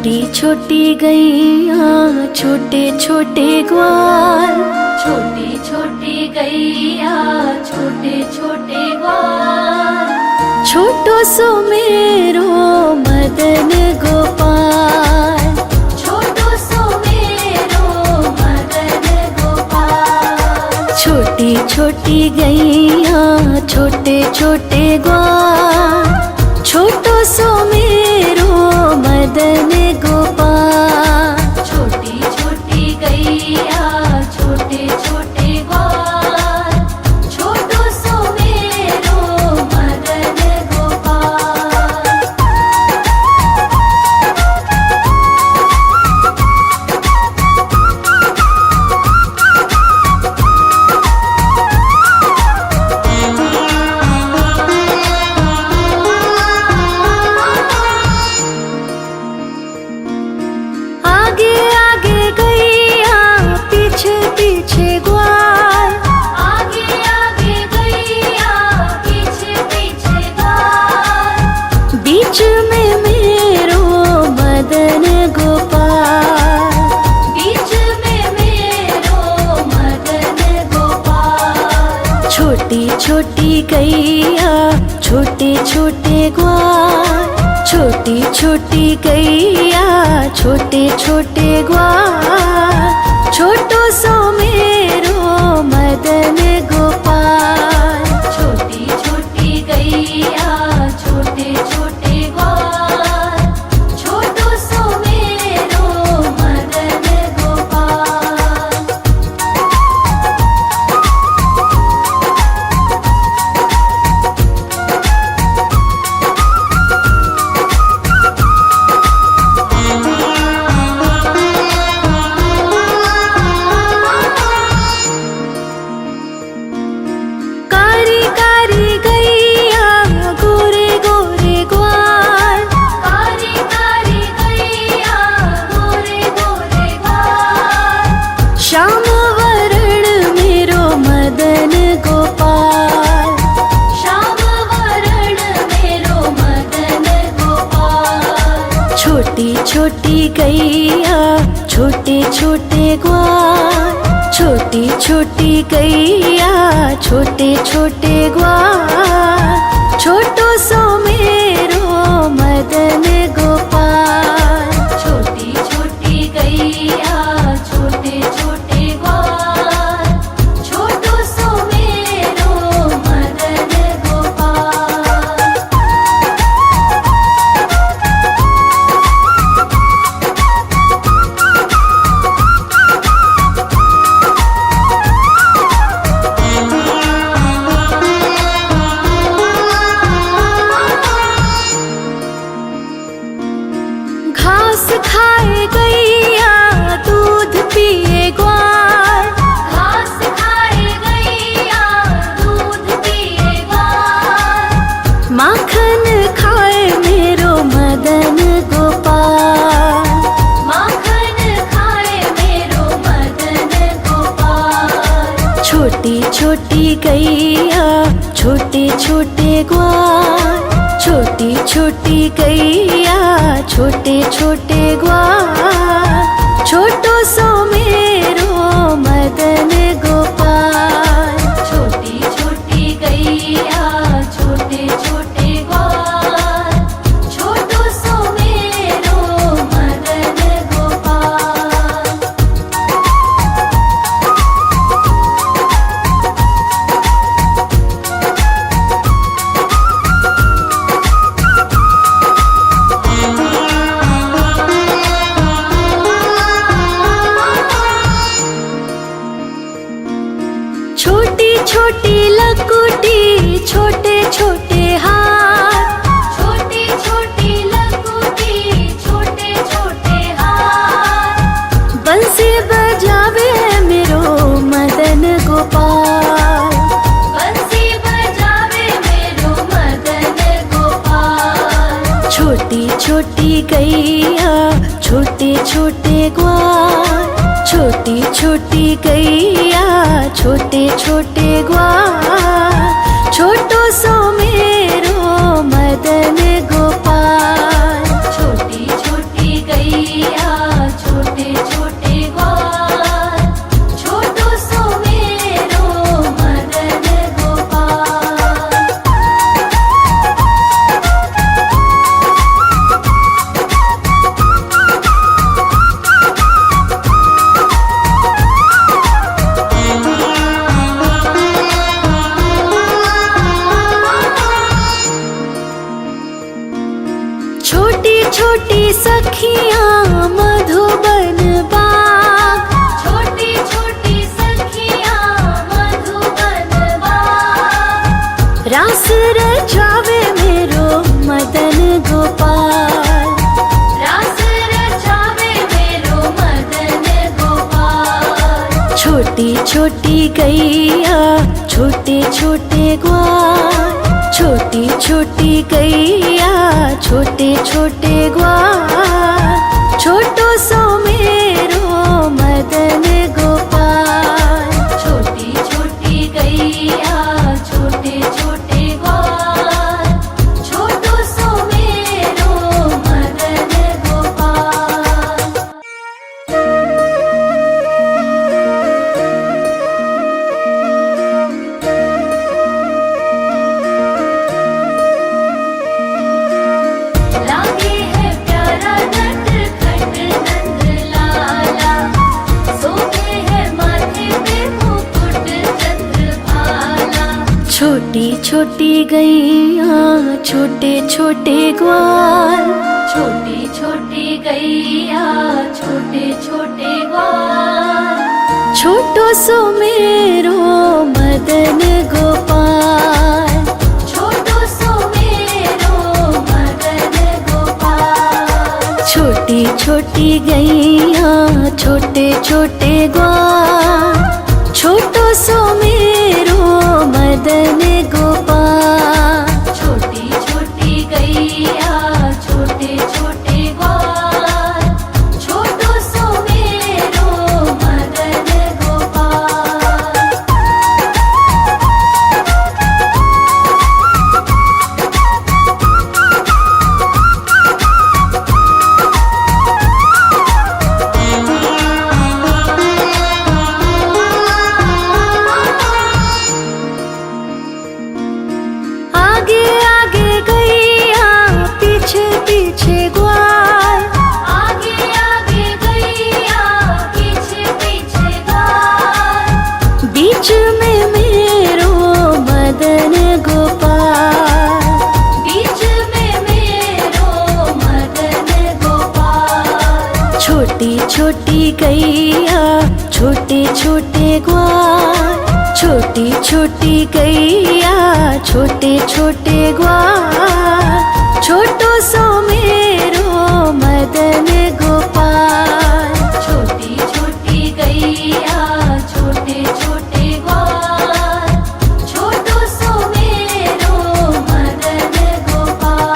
छोटी छोटी गैया छोटे छोटे ग्वाल, छोटी छोटी गैया छोटे छोटे ग्वाल, छोटो सो मेरो मदन गोपाल, छोटो सो मेरो मदन गोपाल। छोटी छोटी गैया छोटे छोटे ग्वाल, छोटो सो मेरो मदन गोपाल। छोटी छोटी गैया छोटे छोटे ग्वाल, छोटो सो मेरो मदन गोपाल। आगे आगे गैया पीछे पीछे ग्वाल, आगे आगे गैया पीछे पीछे ग्वाल, बीच में मेरो मदन गोपाल। बीच में मेरो मदन गोपाल। छोटी छोटी गैया छोटे छोटे ग्वाल, छोटी छोटी गैया छोटे छोटे ग्वाल, छोटो सो मेरो मदन गोपाल। छोटी छोटी गैया छोटे छोटे ग्वाल, छोटो सो मेरो मदन गोपाल। कारी कारी गैया गोरे गोरे ग्वाल, कारी कारी गैया गोरे गोरे ग्वाल, श्याम वरण मेरो मदन गोपाल। श्याम वरण मेरो मदन गोपाल। छोटी छोटी गैया छोटे छोटे ग्वाल, छोटी छोटी गैया छोटे छोटे ग्वाल, छोटो सो मेरो मदन गोपाल। छोटी छोटी गैया छोटे छोटे ग्वाल, छोटो सो मेरो मदन गोपाल। घास खाए गैया दूध पिए ग्वाल, घास खाए गैया दूध पिए ग्वाल, माखन खाए मेरो मदन गोपाल। माखन खाए मेरो मदन गोपाल। छोटी छोटी गैया छोटे छोटे ग्वाल, छोटी छोटी गैया छोटे छोटे ग्वाल, छोटो सो मेरो मदन गोपाल। छोटी छोटी गैया छोटे छोटे ग्वाल, छोटो सो मेरो मदन गोपाल। छोटी छोटी लकुटी छोटे छोटे हाथ, छोटी छोटी लकुटी छोटे छोटे हाथ, बंसी बजावे मेरो मदन गोपाल। बंसी बजावे मेरो मदन गोपाल। छोटी छोटी गैया छोटे छोटे ग्वाल, छोटी छोटी गैया छोटे छोटे ग्वाल, छोटो सो मेरो मदन गोपाल। छोटी छोटी गैया रास रचावे मेरो मदन गोपाल। रास रचावे मेरो मदन गोपाल। छोटी छोटी गैया छोटे छोटे ग्वाल। छोटी छोटी गैया छोटे छोटे ग्वाल। छोटो सो मेरो मदन गोपाल। छोटी छोटी गैया छोटे छोटे ग्वाल। छोटो सो मेरो मदन गोपाल। लागे है प्यारा नटखट नंद लाला। सोते है माथे पे मुकुट चंद्रभाला। छोटी छोटी गैया छोटे छोटे ग्वाल। छोटी छोटी गैया छोटे छोटे ग्वाल। छोटो सो मेरो मदन गोपाल। छोटो सो मेरो मदन गोपाल। छोटी छोटी गैया छोटे छोटे ग्वाल। छोटो सो मेरो मदन गोपाल। छोटी छोटी गैया छोटे छोटे ग्वाल। छोटो सो मेरो मदन गोपाल। आगे आगे गैया पीछे पीछे ग्वाल। आगे आगे गैया पीछे पीछे ग्वाल। बीच में मेरो मदन गोपाल। बीच में मेरो मदन गोपाल। छोटी छोटी गैया छोटे छोटे ग्वाल। छोटी छोटी गैया छोटे छोटे ग्वाल। छोटो सो मेरो मदन गोपाल। छोटी छोटी गैया छोटे छोटे ग्वाल। छोटो सो मेरो मदन गोपाल।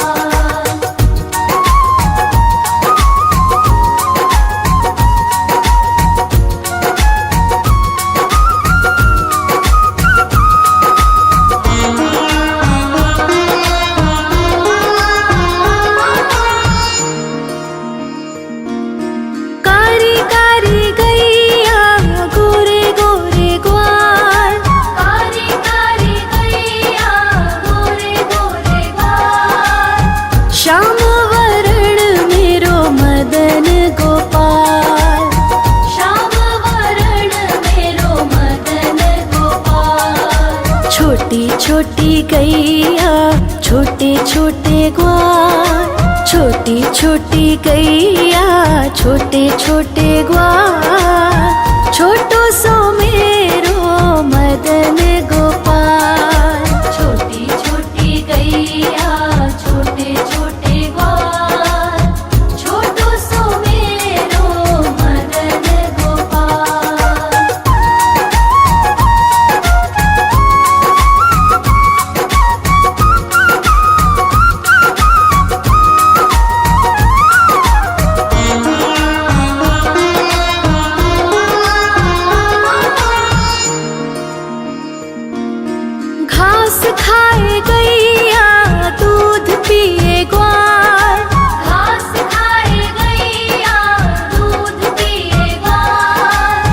कारी कारी गैया गोरे गोरे ग्वाल। कारी कारी गैया गोरे गोरे ग्वाल। श्याम वरण मेरो मदन गोपाल। श्याम वरण मेरो मदन गोपाल। छोटी छोटी गैया छोटे छोटे ग्वाल। छोटी छोटी गैया छोटे छोटे ग्वाल। छोटो सो मेरो मदन गोपाल। छोटी छोटी गैया छोटे छोटे ग्वाल। छोटो सो मेरो मदन गोपाल। घास खाए गैया दूध पिए ग्वाल। घास खाए गैया दूध पिए ग्वाल।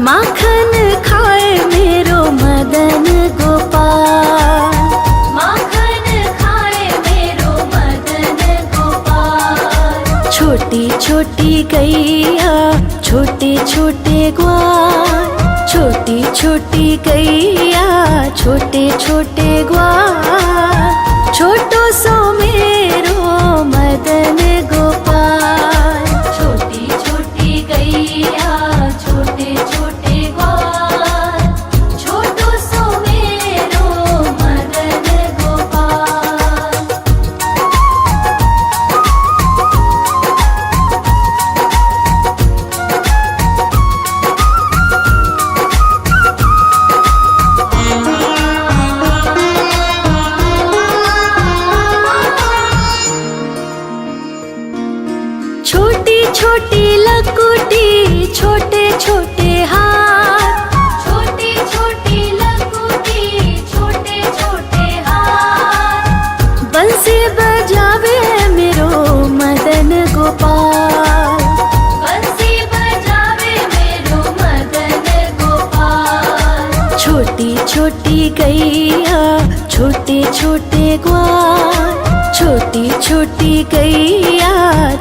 माखन खाए मेरो मदन गोपाल। माखन खाए मेरो मदन गोपाल। छोटी छोटी गैया छोटे छोटे ग्वाल। छोटी छोटी गैया छोटे छोटे ग्वाल। छोटो सो मेरो मदन गोपाल। छोटी छोटी गैया छोटे छोटे ग्वाल। छोटो सो मेरो मदन गैया छोटे छोटे ग्वाल, छोटी छोटी गैया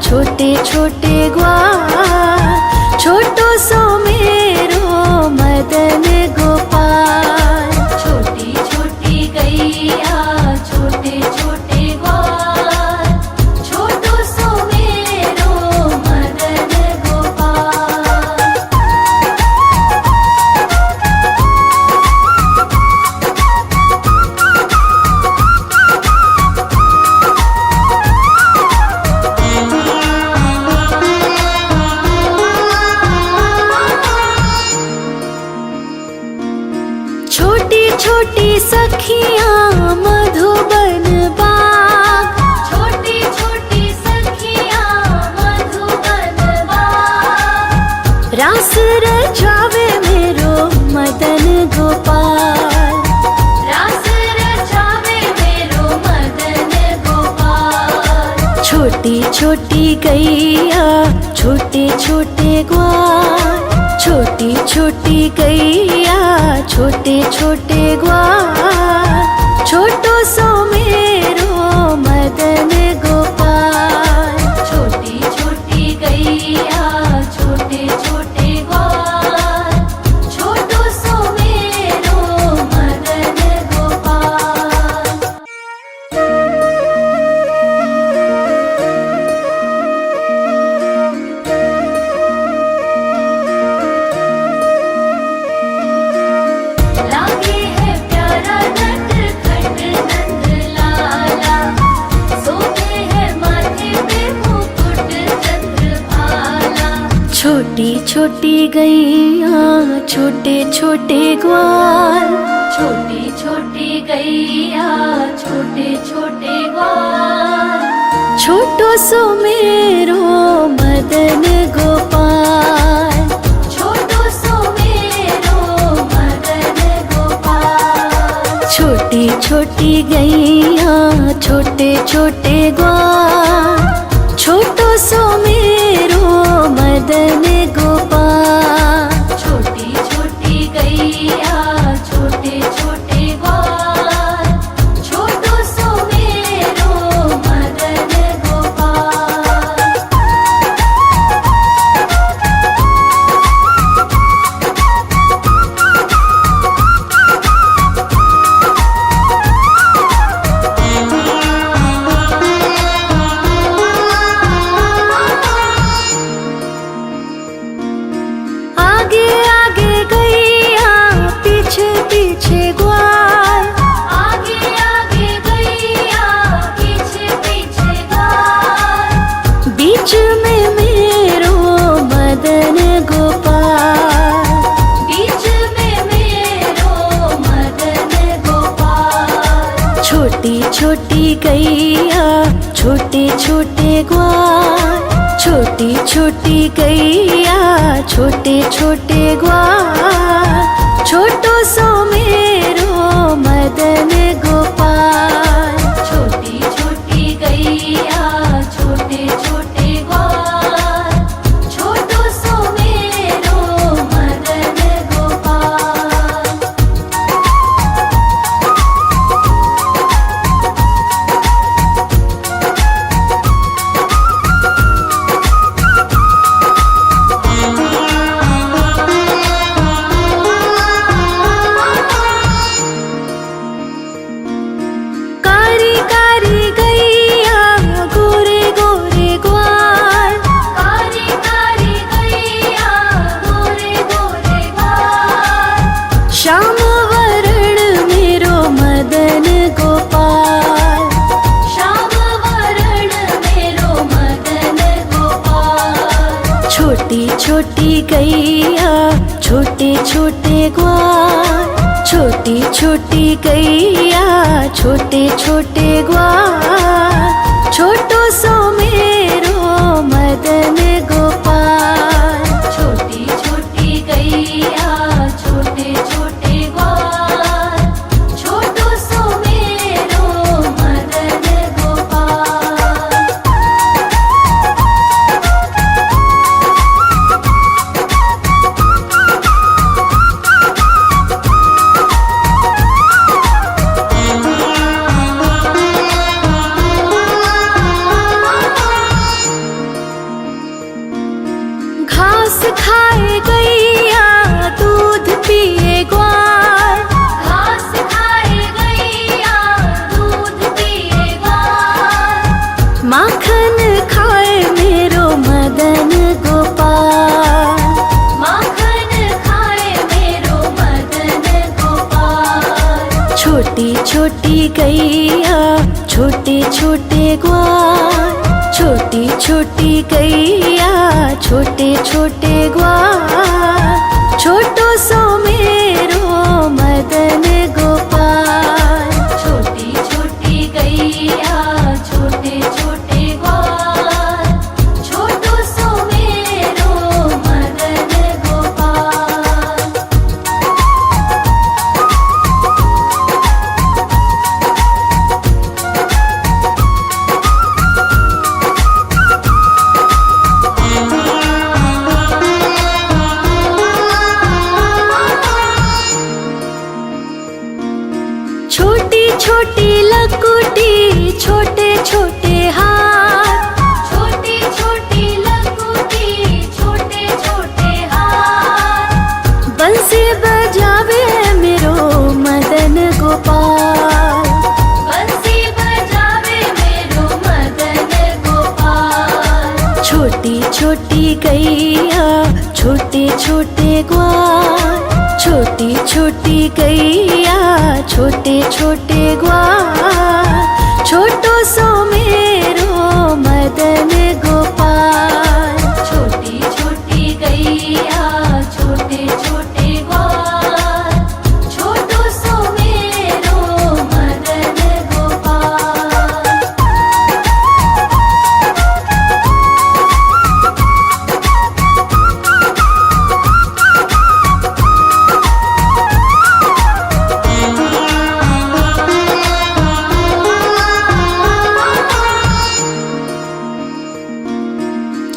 छोटे छोटे ग्वाल, छोटो सो मेरो मदन गोपाल। छोटी छोटी गैया छोटे छोटे ग्वाल, छोटो सो मेरो मदन गोपाल। छोटी छोटी सखियाँ मधुबन बाग, छोटी छोटी सखियाँ मधुबन बाग, रास रचावे मेरो मदन गोपाल। रास रचावे मेरो मदन गोपाल। छोटी छोटी गैया छोटे छोटे ग्वाल, छोटी छोटी गैया छोटे छोटे ग्वाल, छोटो सो मेरो मदन गोपाल। छोटी छोटी गैया छोटे छोटे ग्वाल, छोटो सो मेरो मदन गोपाल। लागे है प्यारा नटखट नंद लाला, सोते है माथे पे मुकुट चंद्रभाला। छोटी छोटी गैया छोटे छोटे ग्वाल, छोटी छोटी गैया छोटे छोटे ग्वाल, छोटो सो मेरो मदन गोपाल। छोटो सो मेरो मदन गोपाल। छोटी छोटी गैया छोटे छोटे ग्वाल, छोटो सो मेरो मदन गोपाल। छोटी छोटी गैया छोटे छोटे ग्वाल, छोटो सो मेरो मदन गोपाल। आगे आगे गैया पीछे पीछे ग्वाल, आगे आगे गैया पीछे पीछे ग्वाल, बीच में मेरो मदन गोपाल। बीच में मेरो मदन गोपाल। छोटी छोटी गैया छोटे छोटे ग्वाल, छोटी छोटी गैया छोटे छोटे ग्वाल, छोटो सो मेरो मदन गोपाल। छोटी छोटी गैया छोटे छोटे ग्वाल, छोटो सो मेरो मदन गोपाल। कारी कारी गैया गोरे गोरे ग्वाल, कारी कारी गैया गोरे गोरे ग्वाल, श्याम वरण मेरो मदन गोपाल। श्याम वरण मेरो मदन गोपाल। छोटी छोटी गैया छोटे छोटे ग्वाल, छोटी छोटी गैया छोटे छोटे ग्वाल, छोटो सो मेरो मदन गोपाल। छोटी छोटी गैया छोटे छोटे ग्वाल, छोटो सो मेरो मदन गोपाल। छोटी छोटी गैया छोटे छोटे ग्वाल, छोटी छोटी गैया छोटे छोटे ग्वाल, छोटो सो मेरो मदन गोपाल। छोटी छोटी गैया छोटे छोटे ग्वाल, छोटो सो मेरो मदन गोपाल। छोटी छोटी लकुटी छोटे छोटे हाथ, छोटी छोटी लकुटी छोटे छोटे हाथ, बंसी बजावे मेरो मदन गोपाल। बंसी बजावे मेरो मदन गोपाल। छोटी छोटी गैया छोटे छोटे ग्वाल, छोटी छोटी गैया छोटे छोटे ग्वाल, छोटो सो मेरो मदन गोपाल। छोटी छोटी गैया छोटे छोटे ग्वाल, छोटो सो मेरो मदन गोपाल।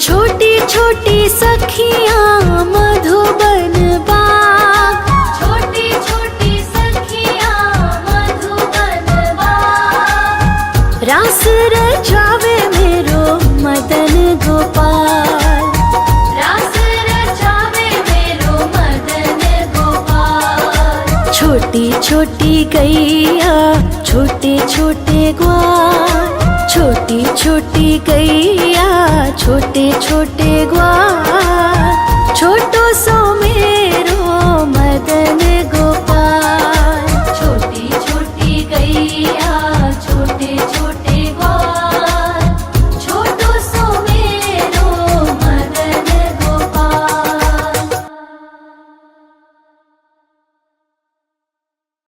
छोटी छोटी सखियाँ मधुबन बाग, छोटी छोटी सखियाँ मधुबन बाग, रास रचावे मेरो मदन गोपाल। रास रचावे मेरो मदन गोपाल। छोटी छोटी गैया छोटे छोटे ग्वाल, छोटी छोटी गैया छोटे छोटे ग्वाल, छोटो सो मेरो मदन गोपाल।